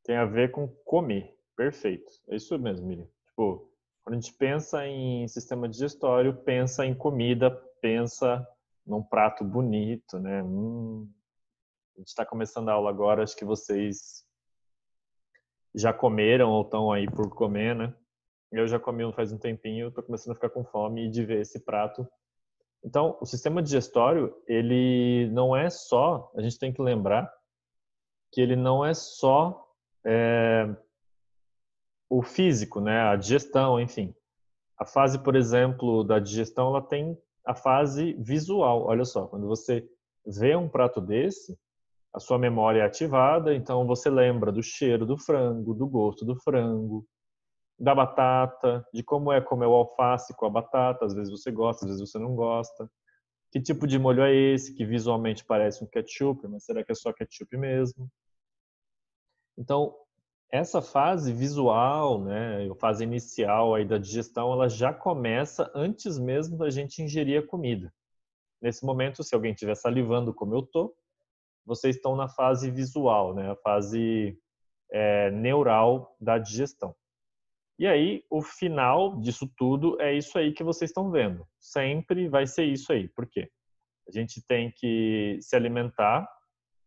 Tem a ver com comer. Perfeito. É isso mesmo, Miriam. Tipo, quando a gente pensa em sistema digestório, pensa em comida, pensa num prato bonito, né? A gente está começando a aula agora, acho que vocês já comeram ou estão aí por comer, né? Eu já comi faz um tempinho, estou começando a ficar com fome de ver esse prato. Então, o sistema digestório, ele não é só, a gente tem que lembrar que ele não é só é, o físico, né? A digestão, enfim. A fase, por exemplo, da digestão, ela tem a fase visual. Olha só, quando você vê um prato desse, a sua memória é ativada, então você lembra do cheiro do frango, do gosto do frango, da batata, de como é comer o alface com a batata, às vezes você gosta, às vezes você não gosta. Que tipo de molho é esse, que visualmente parece um ketchup, mas será que é só ketchup mesmo? Então, essa fase visual, né, a fase inicial aí da digestão, ela já começa antes mesmo da gente ingerir a comida. Nesse momento, se alguém estiver salivando como eu tô, vocês estão na fase visual, né, a fase neural da digestão. E aí, o final disso tudo é isso aí que vocês estão vendo. Sempre vai ser isso aí. Por quê? A gente tem que se alimentar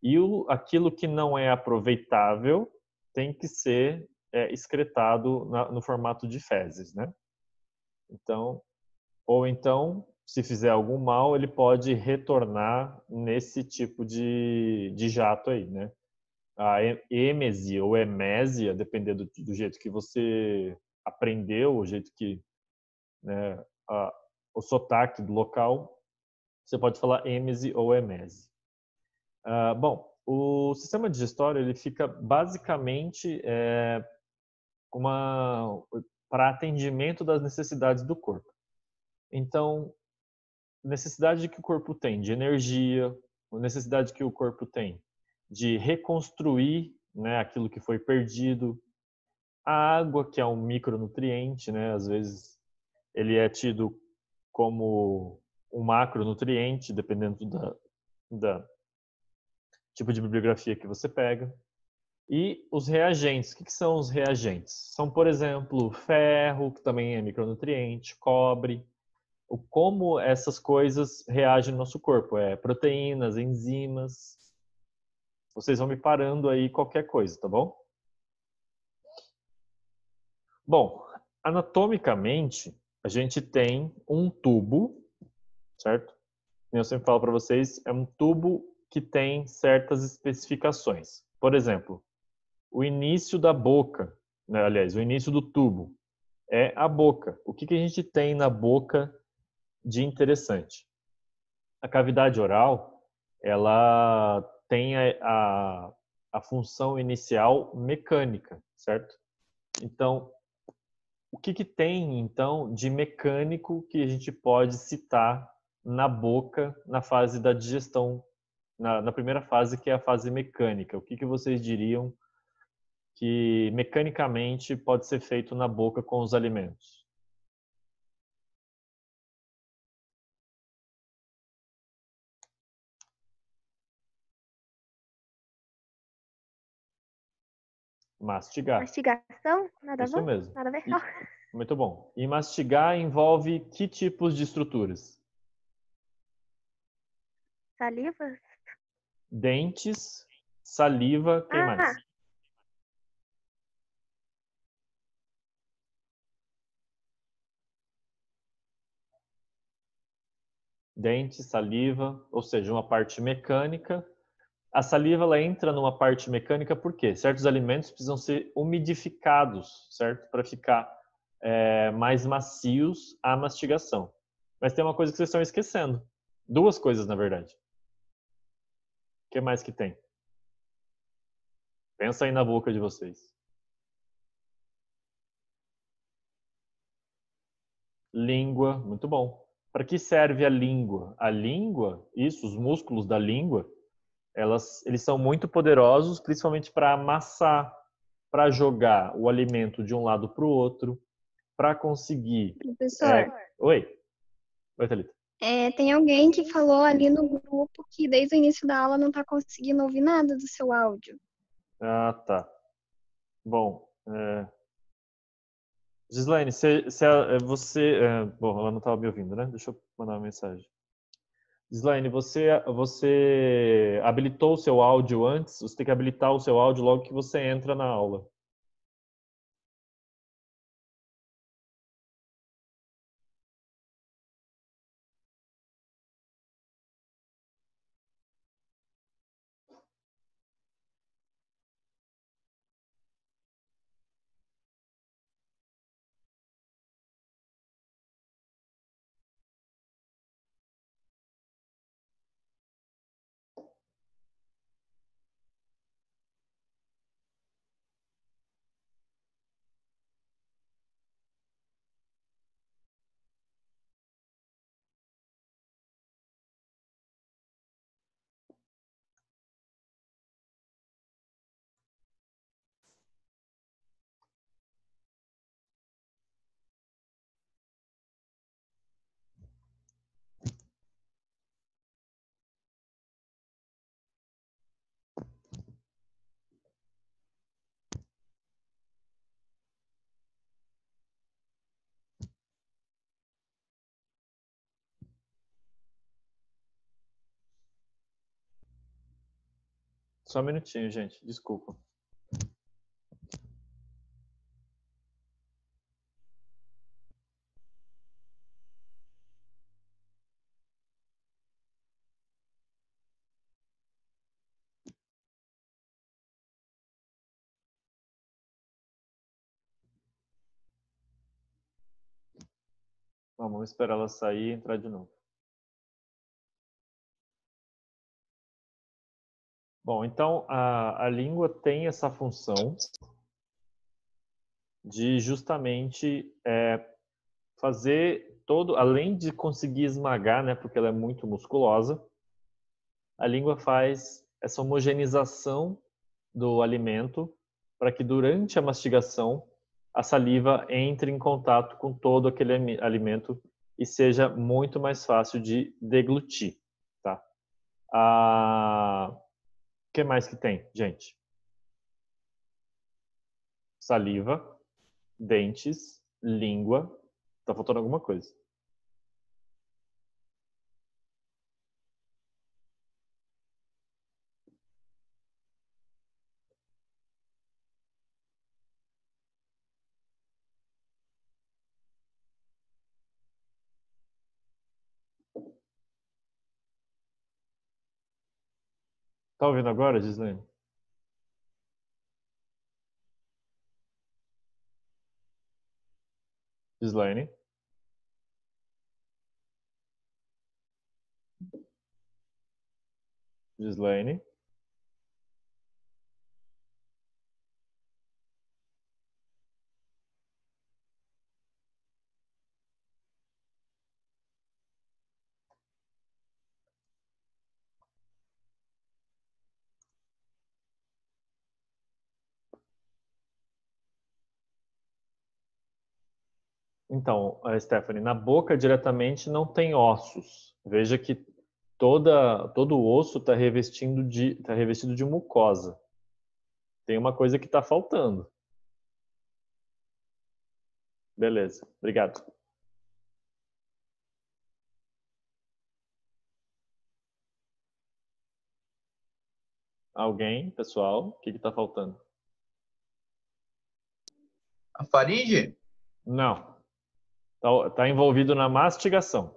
e aquilo que não é aproveitável tem que ser excretado no formato de fezes, né? Então, ou então, se fizer algum mal, ele pode retornar nesse tipo de jato aí, né? A êmese ou emésia, dependendo do jeito que você aprendeu, o jeito que, né, a, o sotaque do local, você pode falar êmese ou emese. Bom, o sistema digestório ele fica basicamente para atendimento das necessidades do corpo. Então, necessidade que o corpo tem de energia, necessidade que o corpo tem de reconstruir, né, aquilo que foi perdido, a água, que é um micronutriente, né, às vezes ele é tido como um macronutriente, dependendo da tipo de bibliografia que você pega. E os reagentes, o que são os reagentes? São, por exemplo, ferro, que também é micronutriente, cobre, como essas coisas reagem no nosso corpo, proteínas, enzimas. Vocês vão me parando aí qualquer coisa, tá bom? Bom, anatomicamente, a gente tem um tubo, certo? Eu sempre falo para vocês, é um tubo que tem certas especificações. Por exemplo, o início da boca, né? Aliás, o início do tubo é a boca. O que a gente tem na boca de interessante? A cavidade oral, ela tem a função inicial mecânica, certo? Então, o que tem, então, de mecânico que a gente pode citar na boca na fase da digestão, na primeira fase, que é a fase mecânica? O que vocês diriam que mecanicamente pode ser feito na boca com os alimentos? Mastigar. Mastigação? Nada a Isso ver? mesmo. Nada a ver? E, muito bom. E mastigar envolve que tipos de estruturas? Saliva? Dentes, saliva, quem Ah, mais? Dente, saliva, ou seja, uma parte mecânica. A saliva ela entra numa parte mecânica porque certos alimentos precisam ser umidificados, certo? Para ficar mais macios à mastigação. Mas tem uma coisa que vocês estão esquecendo. Duas coisas, na verdade. O que mais que tem? Pensa aí na boca de vocês. Língua, muito bom. Para que serve a língua? A língua, isso, os músculos da língua, eles são muito poderosos, principalmente para amassar, para jogar o alimento de um lado para o outro, para conseguir. professor, Oi, oi, Thalita. tem alguém que falou ali no grupo que desde o início da aula não está conseguindo ouvir nada do seu áudio. Ah, tá. Bom, Gislaine, bom, ela não estava me ouvindo, né? Deixa eu mandar uma mensagem. Gislaine, você habilitou o seu áudio antes? Você tem que habilitar o seu áudio logo que você entra na aula. Só um minutinho, gente. Desculpa. Vamos esperar ela sair e entrar de novo. Bom, então a língua tem essa função de justamente fazer todo, além de conseguir esmagar, né, porque ela é muito musculosa, a língua faz essa homogeneização do alimento para que durante a mastigação a saliva entre em contato com todo aquele alimento e seja muito mais fácil de deglutir, tá? O que mais que tem, gente? Saliva, dentes, língua. Tá faltando alguma coisa. Tá ouvindo agora, Gislaine? Gislaine? Gislaine? Então, Stephanie, na boca diretamente não tem ossos. Veja que todo o osso está tá revestido de mucosa. Tem uma coisa que está faltando. Beleza, obrigado. Alguém, pessoal, o que está faltando? A faringe? Não. Tá envolvido na mastigação.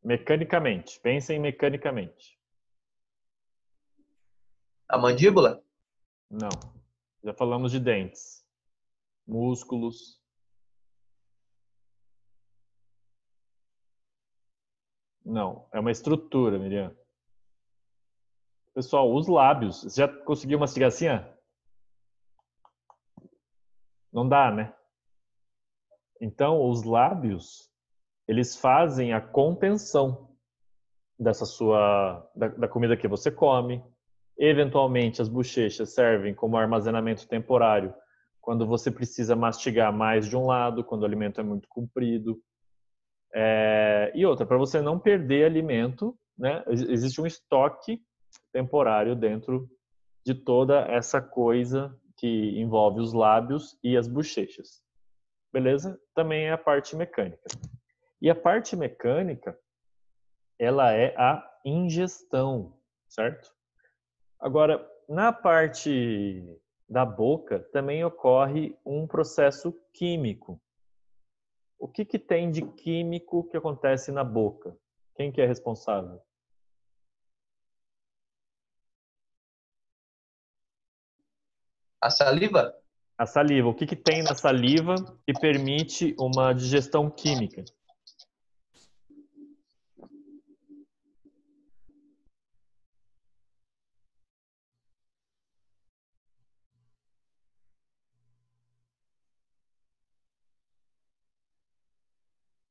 Mecanicamente. Pensem mecanicamente. A mandíbula? Não. Já falamos de dentes. Músculos. Não. É uma estrutura, Miriam. Pessoal, os lábios. Você já conseguiu mastigar assim, ó? Não dá, né? Então, os lábios, eles fazem a contenção da comida que você come. Eventualmente, as bochechas servem como armazenamento temporário quando você precisa mastigar mais de um lado, quando o alimento é muito comprido. E outra, para você não perder alimento, né? Existe um estoque temporário dentro de toda essa coisa que envolve os lábios e as bochechas. Beleza? Também é a parte mecânica. E a parte mecânica, ela é a ingestão, certo? Agora, na parte da boca, também ocorre um processo químico. O que que tem de químico que acontece na boca? Quem que é responsável? A saliva? A saliva. O que que tem na saliva que permite uma digestão química?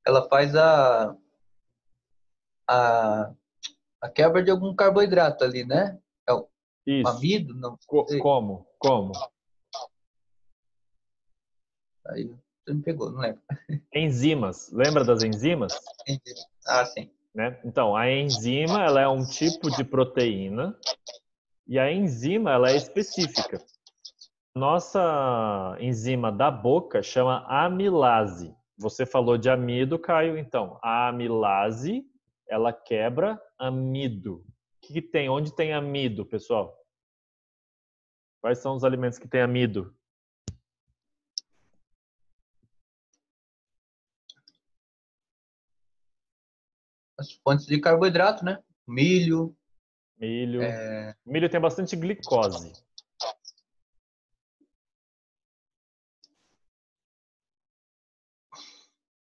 Ela faz a, a quebra de algum carboidrato ali, né? É o Isso. amido? Não sei. Como? Como? Aí você me pegou, não lembro. Enzimas. Lembra das enzimas? Entendi. Ah, sim. Né? Então, a enzima ela é um tipo de proteína e a enzima ela é específica. Nossa enzima da boca chama amilase. Você falou de amido, Caio, então a amilase ela quebra amido. O que que tem? Onde tem amido, pessoal? Quais são os alimentos que têm amido? As fontes de carboidrato, né? Milho, Milho. Milho tem bastante glicose.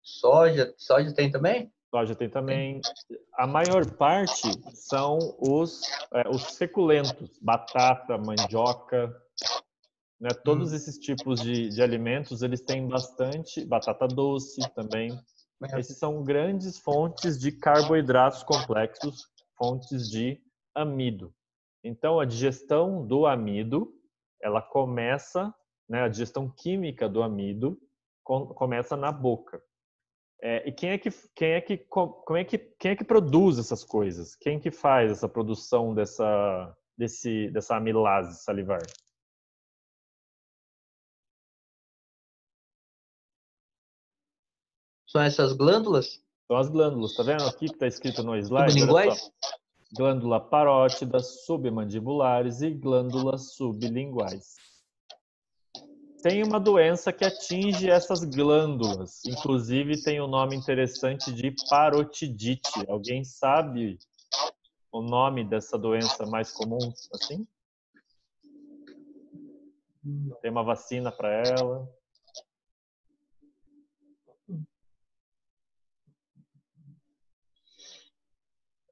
soja. Soja tem também? Soja tem Tem. também. A maior parte são os feculentos, batata, mandioca, né? Todos Hum, esses tipos de alimentos, eles têm bastante, batata doce também. é. Esses são grandes fontes de carboidratos complexos, fontes de amido. Então, a digestão do amido, ela começa, né, a digestão química do amido começa na boca. E quem é que produz essas coisas? Quem que faz essa produção dessa amilase salivar? São essas glândulas São as glândulas, tá vendo aqui que está escrito no slide? Olha só. sublinguais? Glândula parótida, submandibulares e glândulas sublinguais. Tem uma doença que atinge essas glândulas. Inclusive tem um nome interessante de parotidite. Alguém sabe o nome dessa doença mais comum assim? Tem uma vacina para ela?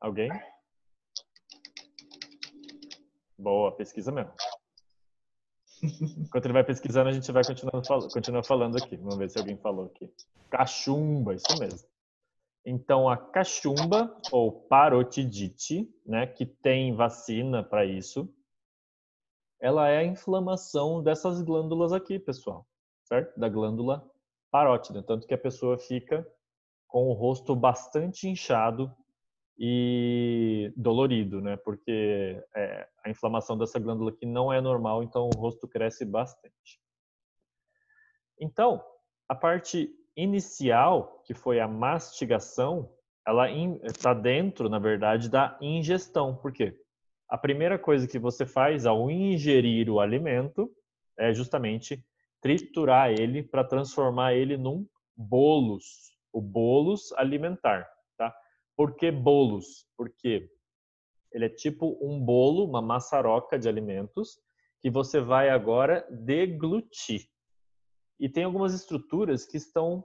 Alguém? Boa, pesquisa mesmo. Enquanto ele vai pesquisando, a gente vai continuar falando aqui. Vamos ver se alguém falou aqui. Cachumba, isso mesmo. Então, a cachumba, ou parotidite, né, que tem vacina para isso, ela é a inflamação dessas glândulas aqui, pessoal, certo? Da glândula parótida. Tanto que a pessoa fica com o rosto bastante inchado e dolorido, né? Porque a inflamação dessa glândula aqui não é normal, então o rosto cresce bastante. Então, a parte inicial, que foi a mastigação, ela está dentro, na verdade, da ingestão. Por quê? A primeira coisa que você faz ao ingerir o alimento é justamente triturar ele para transformar ele num bolos, o bolos alimentar, tá? Por que bolos? Porque ele é tipo um bolo, uma maçaroca de alimentos que você vai agora deglutir. E tem algumas estruturas que estão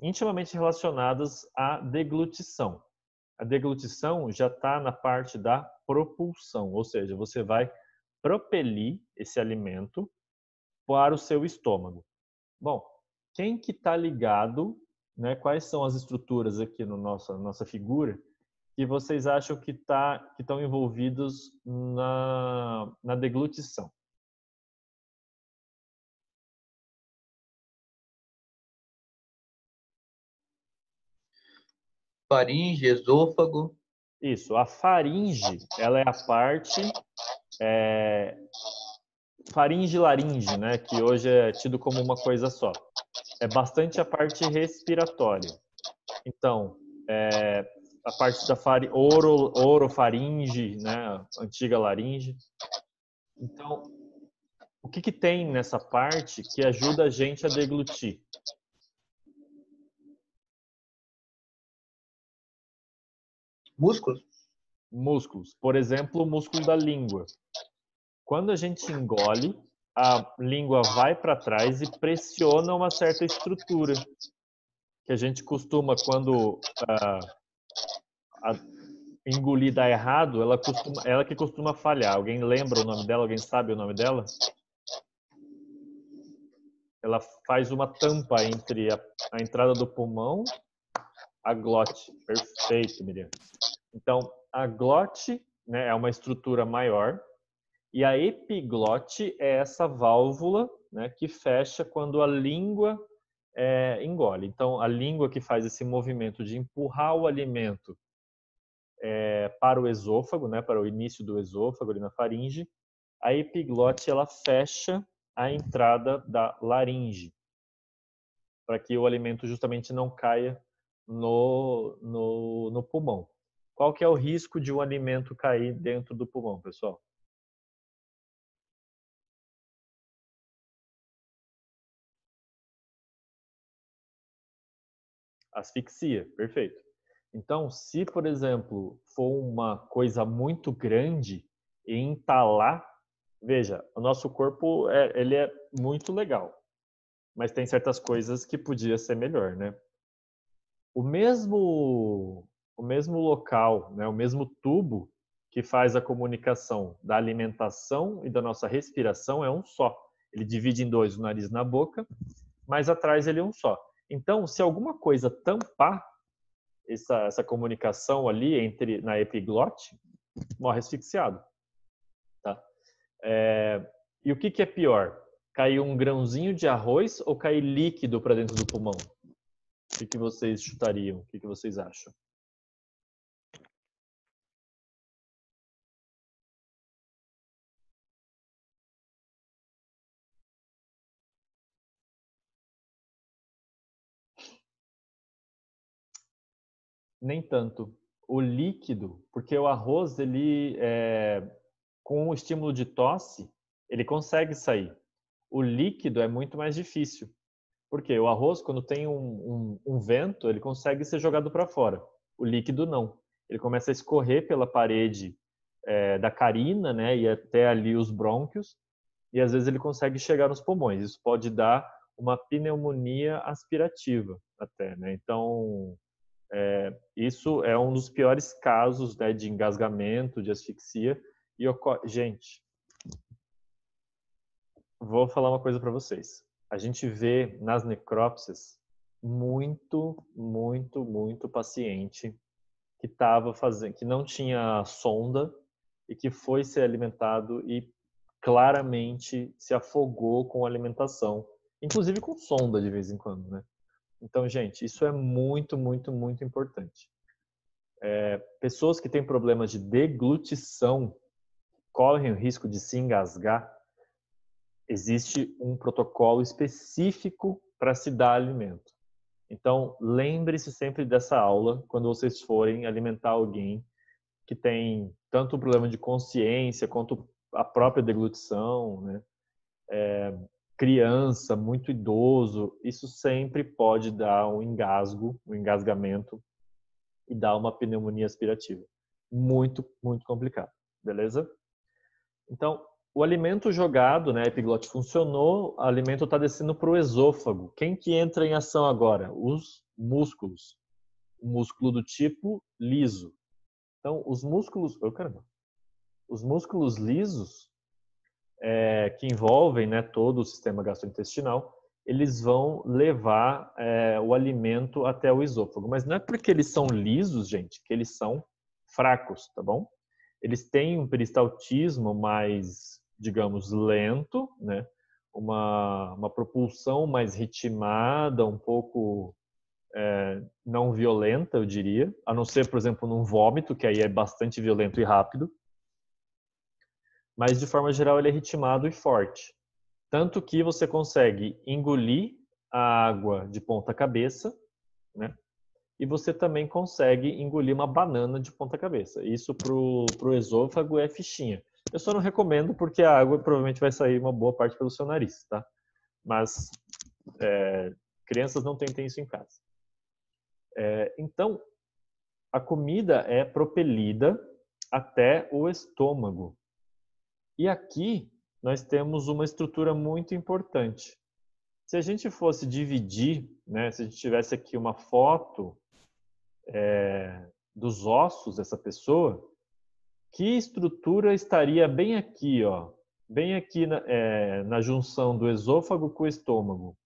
intimamente relacionadas à deglutição. A deglutição já está na parte da propulsão, ou seja, você vai propelir esse alimento para o seu estômago. Bom, quem que está ligado, né, quais são as estruturas aqui no nossa figura que vocês acham que estão envolvidos na deglutição? Faringe, esôfago. Isso, a faringe, ela é a parte faringe e laringe, né, que hoje é tido como uma coisa só. É bastante a parte respiratória. Então, a parte da orofaringe, né, antiga laringe. Então, o que que tem nessa parte que ajuda a gente a deglutir? Músculos? Músculos. Por exemplo, o músculo da língua. Quando a gente engole, a língua vai para trás e pressiona uma certa estrutura. Que a gente costuma, quando a engolir dá errado, ela que costuma falhar. Alguém lembra o nome dela? Alguém sabe o nome dela? Ela faz uma tampa entre a entrada do pulmão, a glote. Perfeito, Miriam. Então, a glote, né, é uma estrutura maior e a epiglote é essa válvula, né, que fecha quando a língua engole. Então, a língua que faz esse movimento de empurrar o alimento para o esôfago, né, para o início do esôfago, ali na faringe, a epiglote ela fecha a entrada da laringe, para que o alimento justamente não caia no pulmão. Qual que é o risco de um alimento cair dentro do pulmão, pessoal? Asfixia, perfeito. Então, se, por exemplo, for uma coisa muito grande e entalar, veja, o nosso corpo ele é muito legal, mas tem certas coisas que podia ser melhor, né? O mesmo local, né, o mesmo tubo que faz a comunicação da alimentação e da nossa respiração é um só. Ele divide em dois, o nariz na boca, mas atrás ele é um só. Então, se alguma coisa tampar essa comunicação ali na epiglote, morre asfixiado. Tá? E o que é pior? Cair um grãozinho de arroz ou cair líquido para dentro do pulmão? O que vocês chutariam? O que vocês acham? Nem tanto. O líquido, porque o arroz, ele, com o estímulo de tosse, ele consegue sair. O líquido é muito mais difícil. Porque o arroz, quando tem um vento, ele consegue ser jogado para fora. O líquido não. Ele começa a escorrer pela parede da carina, né, e até ali os brônquios, e às vezes ele consegue chegar nos pulmões. Isso pode dar uma pneumonia aspirativa até, né? Então, isso é um dos piores casos, né, de engasgamento, de asfixia. E gente, vou falar uma coisa para vocês. A gente vê nas necrópsias muito paciente que estava fazendo, que não tinha sonda e que foi ser alimentado e claramente se afogou com a alimentação, inclusive com sonda de vez em quando, né? Então, gente, isso é muito importante. Pessoas que têm problemas de deglutição correm o risco de se engasgar. Existe um protocolo específico para se dar alimento. Então, lembre-se sempre dessa aula quando vocês forem alimentar alguém que tem tanto o problema de consciência quanto a própria deglutição, né? Criança, muito idoso, isso sempre pode dar um engasgo, um engasgamento e dar uma pneumonia aspirativa. Muito complicado, beleza? Então, o alimento jogado, né, a epiglote funcionou, o alimento está descendo para o esôfago. Quem que entra em ação agora? Os músculos. O músculo do tipo liso. Então, os músculos lisos, que envolvem, né, todo o sistema gastrointestinal, eles vão levar o alimento até o esôfago. Mas não é porque eles são lisos, gente, que eles são fracos, tá bom? Eles têm um peristaltismo mais, digamos, lento, né? Uma propulsão mais ritmada, um pouco não violenta, eu diria, a não ser, por exemplo, num vômito, que aí é bastante violento e rápido. Mas, de forma geral, ele é ritmado e forte. Tanto que você consegue engolir a água de ponta cabeça, né? E você também consegue engolir uma banana de ponta cabeça. Isso pro esôfago é fichinha. Eu só não recomendo porque a água provavelmente vai sair uma boa parte pelo seu nariz, tá? Mas crianças não tentem isso em casa. Então, a comida é propelida até o estômago. E aqui nós temos uma estrutura muito importante. Se a gente fosse dividir, né, se a gente tivesse aqui uma foto dos ossos dessa pessoa, que estrutura estaria bem aqui, ó, bem aqui na junção do esôfago com o estômago?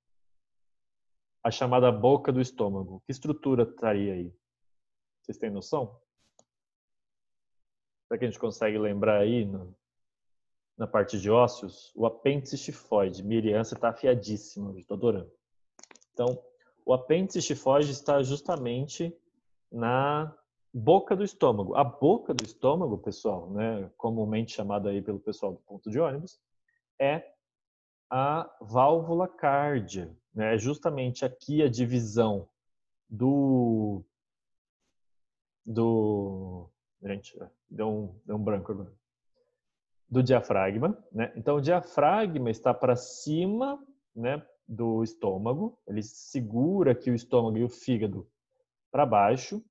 A chamada boca do estômago. Que estrutura estaria aí? Vocês têm noção? Será que a gente consegue lembrar aí na parte de ósseos? O apêndice xifoide. Miriam, você está afiadíssima, estou adorando. Então, o apêndice xifoide está justamente na boca do estômago. A boca do estômago, pessoal, né, comumente chamada aí pelo pessoal do ponto de ônibus, é a válvula cárdia. Né? É justamente aqui a divisão gente, deu um branco agora. Do diafragma, né? Então o diafragma está para cima, né, do estômago, ele segura aqui o estômago e o fígado para baixo.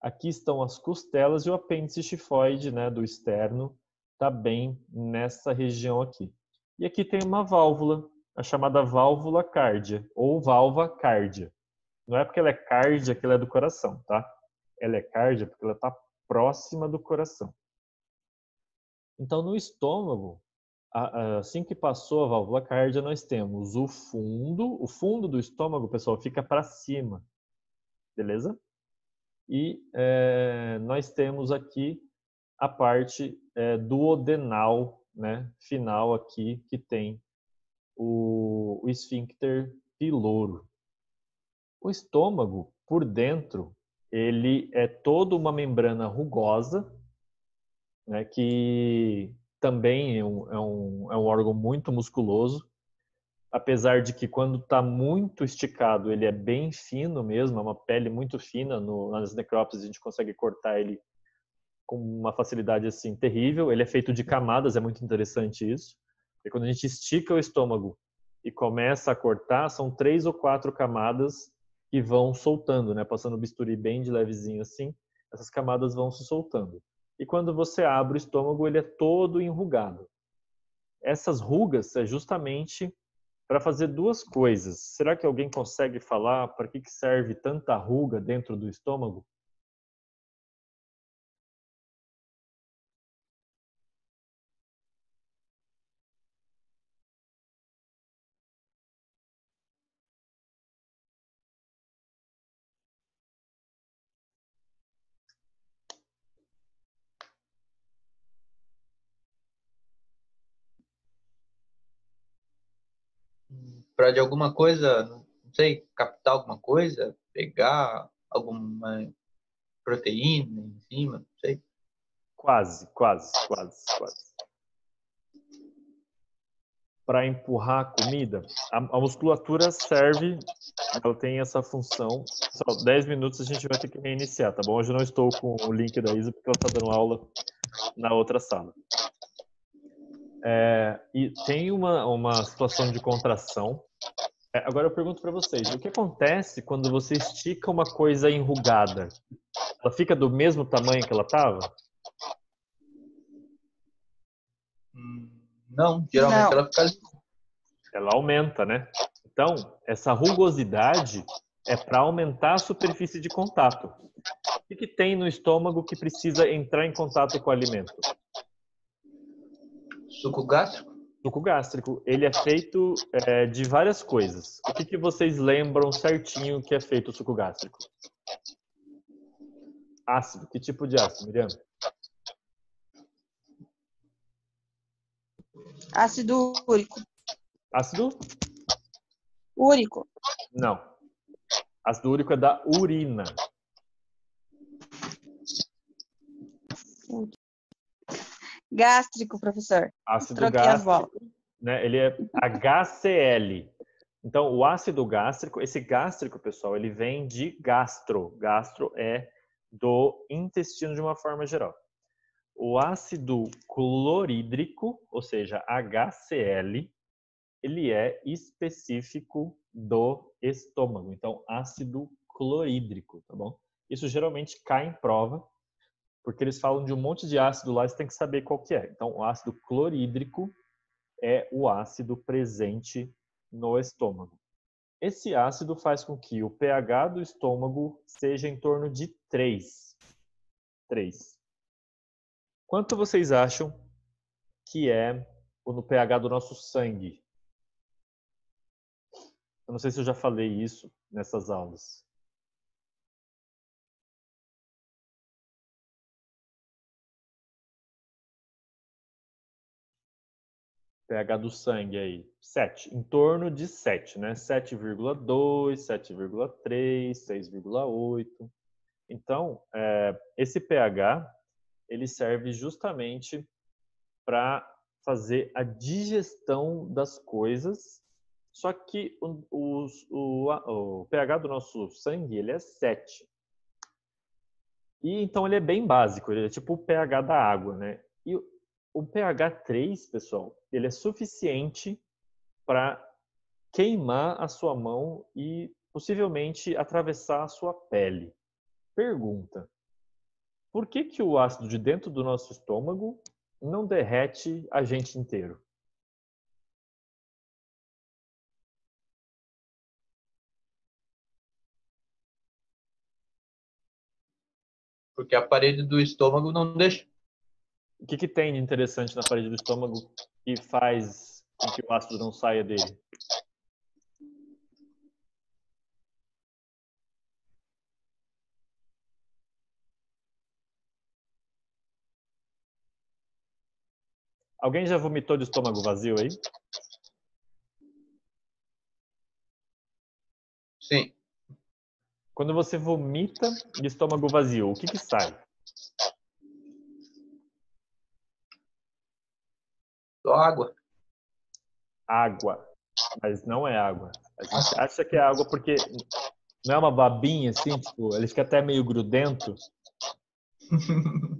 Aqui estão as costelas e o apêndice xifoide, né, do externo, está bem nessa região aqui. E aqui tem uma válvula, a chamada válvula cárdia, ou válvula cárdia. Não é porque ela é cárdia que ela é do coração, tá? Ela é cárdia porque ela está próxima do coração. Então, no estômago, assim que passou a válvula cárdia, nós temos o fundo do estômago, pessoal, fica para cima, beleza? E nós temos aqui a parte duodenal, né, final aqui, que tem o esfíncter piloro. O estômago, por dentro, ele é toda uma membrana rugosa, né, que também é um órgão muito musculoso, apesar de que quando está muito esticado ele é bem fino mesmo, é uma pele muito fina, nas necrópsias a gente consegue cortar ele com uma facilidade assim terrível. Ele é feito de camadas, é muito interessante isso. E quando a gente estica o estômago e começa a cortar, são 3 ou 4 camadas que vão soltando, né? Passando o bisturi bem de levezinho assim, essas camadas vão se soltando. E quando você abre o estômago, ele é todo enrugado. Essas rugas é justamente para fazer duas coisas. Será que alguém consegue falar para que serve tanta ruga dentro do estômago? Para de alguma coisa, não sei, captar alguma coisa, pegar alguma proteína, enzima, não sei. Quase. Para empurrar a comida, a musculatura serve, ela tem essa função. Só 10 minutos a gente vai ter que reiniciar, tá bom? Hoje eu não estou com o link da Isa porque ela está dando aula na outra sala. E tem uma situação de contração. Agora eu pergunto para vocês, o que acontece quando você estica uma coisa enrugada? Ela fica do mesmo tamanho que ela estava? Não, geralmente Não. ela fica ali. Ela aumenta, né? Então, essa rugosidade é para aumentar a superfície de contato. O que tem no estômago que precisa entrar em contato com o alimento? Suco gástrico? Suco gástrico. Ele é feito de várias coisas. O que vocês lembram certinho que é feito o suco gástrico? Ácido. Que tipo de ácido, Miriam? Ácido úrico. Ácido? Úrico. Não. Ácido úrico é da urina. Gástrico, professor. Ácido Troquei as bolas. gástrico, né? Ele é HCl. Então, o ácido gástrico, esse gástrico, pessoal, ele vem de gastro. Gastro é do intestino de uma forma geral. O ácido clorídrico, ou seja, HCl, ele é específico do estômago. Então, ácido clorídrico, tá bom? Isso geralmente cai em prova, porque eles falam de um monte de ácido lá, você tem que saber qual que é. Então, o ácido clorídrico é o ácido presente no estômago. Esse ácido faz com que o pH do estômago seja em torno de 3. 3. Quanto vocês acham que é no pH do nosso sangue? Eu não sei se eu já falei isso nessas aulas. pH do sangue aí, 7, em torno de 7, né? 7,2, 7,3, 6,8. Então, esse pH, ele serve justamente para fazer a digestão das coisas, só que o pH do nosso sangue, ele é 7. E então ele é bem básico, ele é tipo o pH da água, né? E o pH 3, pessoal, ele é suficiente para queimar a sua mão e possivelmente atravessar a sua pele. Pergunta: por que que o ácido de dentro do nosso estômago não derrete a gente inteiro? Porque a parede do estômago não deixa. O que que tem de interessante na parede do estômago que faz com que o ácido não saia dele? Alguém já vomitou de estômago vazio aí? Sim. Quando você vomita de estômago vazio, o que que sai? Só água. Água. Mas não é água. A gente acha que é água porque não é uma babinha assim, tipo, ele fica até meio grudento.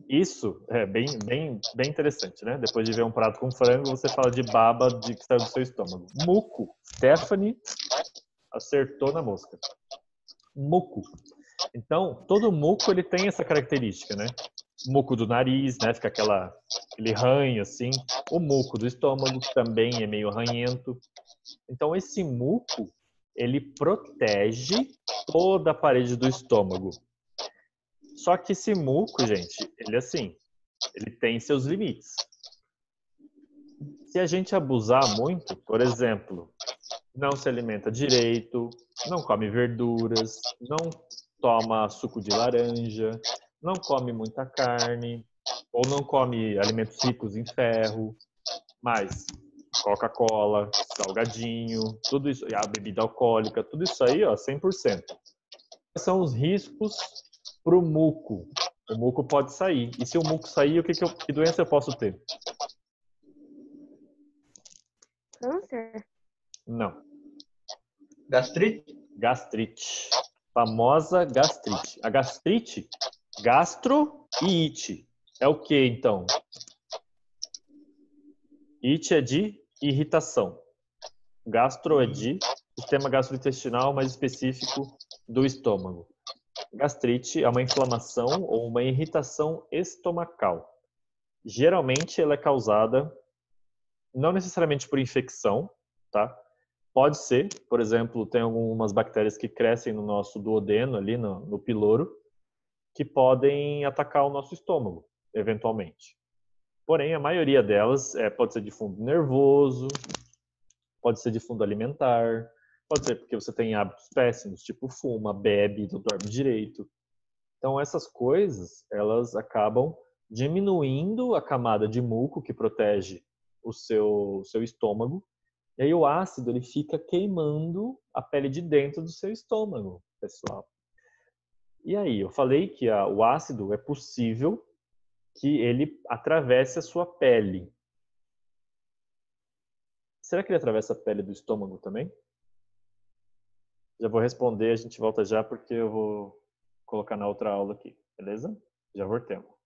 Isso é bem interessante, né? Depois de ver um prato com frango, você fala de baba que saiu do seu estômago. Muco. Stephanie acertou na mosca. Muco. Então, todo muco ele tem essa característica, né? Muco do nariz, né? Fica aquele ranho assim. O muco do estômago, que também é meio ranhento. Então, esse muco, ele protege toda a parede do estômago. Só que esse muco, gente, ele tem seus limites. Se a gente abusar muito, por exemplo, não se alimenta direito, não come verduras, não toma suco de laranja, não come muita carne, ou não come alimentos ricos em ferro, mas Coca-Cola, salgadinho, tudo isso, a bebida alcoólica, tudo isso aí, ó, 100%. Quais são os riscos para o muco? O muco pode sair. E se o muco sair, que doença eu posso ter? Câncer? Não. Gastrite? Gastrite. Famosa gastrite. A gastrite, gastro e ite. É o que, então? Ite é de irritação. Gastro é de sistema gastrointestinal, mais específico do estômago. Gastrite é uma inflamação ou uma irritação estomacal. Geralmente ela é causada não necessariamente por infecção, tá? Pode ser, por exemplo, tem algumas bactérias que crescem no nosso duodeno, ali no piloro, que podem atacar o nosso estômago, eventualmente. Porém, a maioria delas pode ser de fundo nervoso, pode ser de fundo alimentar, pode ser porque você tem hábitos péssimos, tipo fuma, bebe, não dorme direito. Então, essas coisas, elas acabam diminuindo a camada de muco que protege o seu estômago. E aí o ácido ele fica queimando a pele de dentro do seu estômago. pessoal. E aí, eu falei que o ácido é possível que ele atravesse a sua pele. Será que ele atravessa a pele do estômago também? Já vou responder, a gente volta já porque eu vou colocar na outra aula aqui, beleza? Já voltemos.